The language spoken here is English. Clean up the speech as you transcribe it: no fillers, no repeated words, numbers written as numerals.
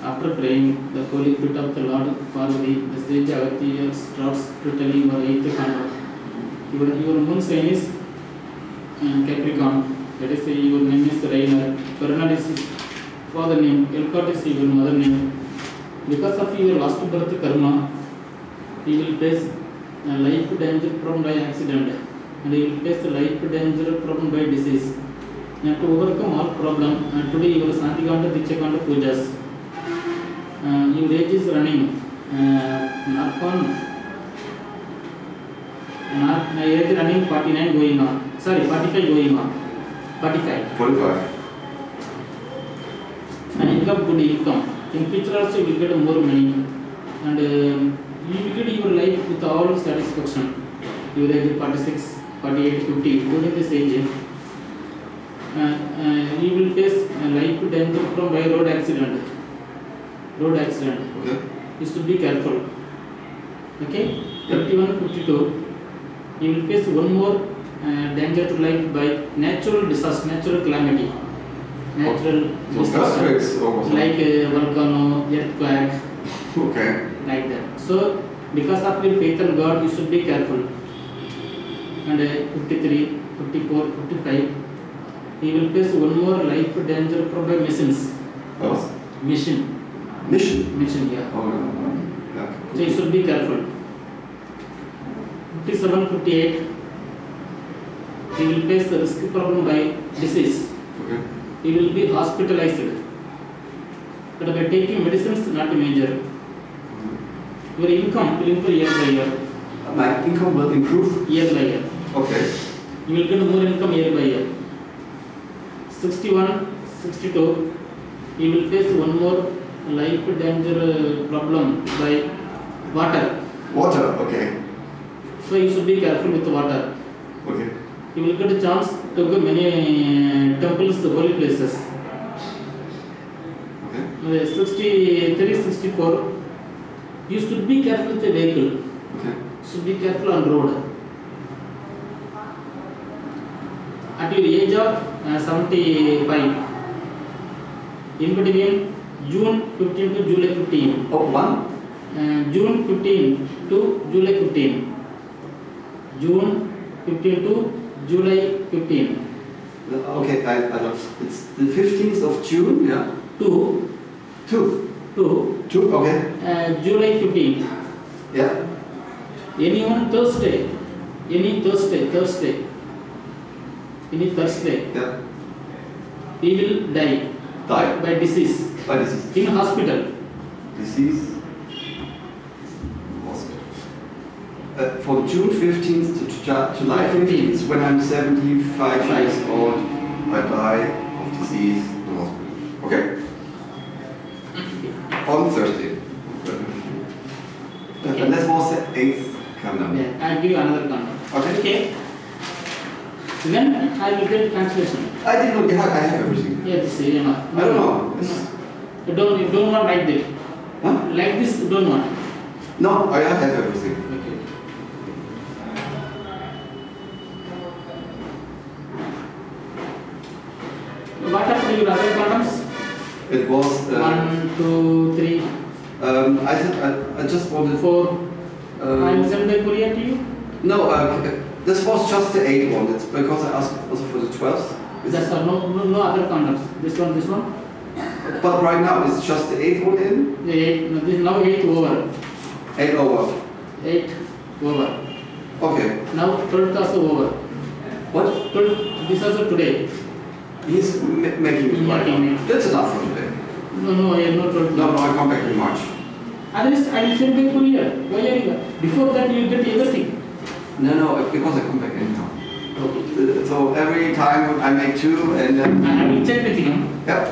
After praying the holy feet of the Lord Parvati, the sage Agatya starts to tell your eighth kanda. Your moon sign is Capricorn. That is, your name is Rainer. Bernard is his father name. Elcott is your mother name. Because of your last birth karma, you will face life danger from by accident, and you will face life danger from by disease. And to overcome all problem, today your Santikanda Dichakanda pujas. Your age is running. Age running 49 going on. Sorry, 45 going on. 45. And you have good income. In future also you will get more money. And you will get your life with all satisfaction. Your age 46, 48, 50. During this age, you will face life danger from by road accident. Okay. You should be careful. Okay? 51, 52. You will face one more danger to life by natural disaster, natural calamity. Natural disaster. Like volcano, earthquake. Okay. Like that. So, because of your faith in God, you should be careful. And 53, 54, 55. You will face one more life danger from by machines. What? Mission, yeah. Yeah. So you should be careful. 57, 58. You will face the risk problem by disease. Okay. You will be hospitalized. But by taking medicines, not major. Your income will improve year by year. My income will improve? Year by year. Okay. You will get more income year by year. 61, 62. You will face one more life danger problem by water. Water, okay. So you should be careful with water. Okay. You will get a chance to go many temples, holy places. Okay. 63, 64. You should be careful with the vehicle. Okay. Should be careful on road. At your age of 75, in between June 15 to July 15. Oh, one? June 15 to July 15. June 15 to July 15. Okay, I know. It's the 15th of June, yeah? To Okay. July 15. Yeah. Any Thursday, Yeah. he will die. By disease. By disease. In hospital. Disease. For June 15th to July 15th, when I'm 75 years old, I die of disease in hospital. Okay. On Thursday. Okay. And that was the 8th countdown. Yeah, I'll give you another countdown. Okay. When I will get translation. I didn't know. I have everything. Yeah, this is enough. I don't know. You don't want like this. Huh? Like this, you don't want. No, I have everything. Okay. What are your other columns? It was 1, 2, 3. I said I just wanted 4. I will send the courier to you. No, this was just the 8th one. It's because I asked also for the 12th. That's all. No other columns. This one. But right now it's just the 8th one in. The 8. No, this now 8 over. 8 over. 8 over. Okay. Now 12th also over. What? 12th. This also today. He's making it right. That's enough for today. No, I have not told. No, I come back in March. At least I will send by courier. Why are you? Before that you get everything. No, because I come back anyhow. Okay. So every time I make 2 and then... I will check with him. Yeah.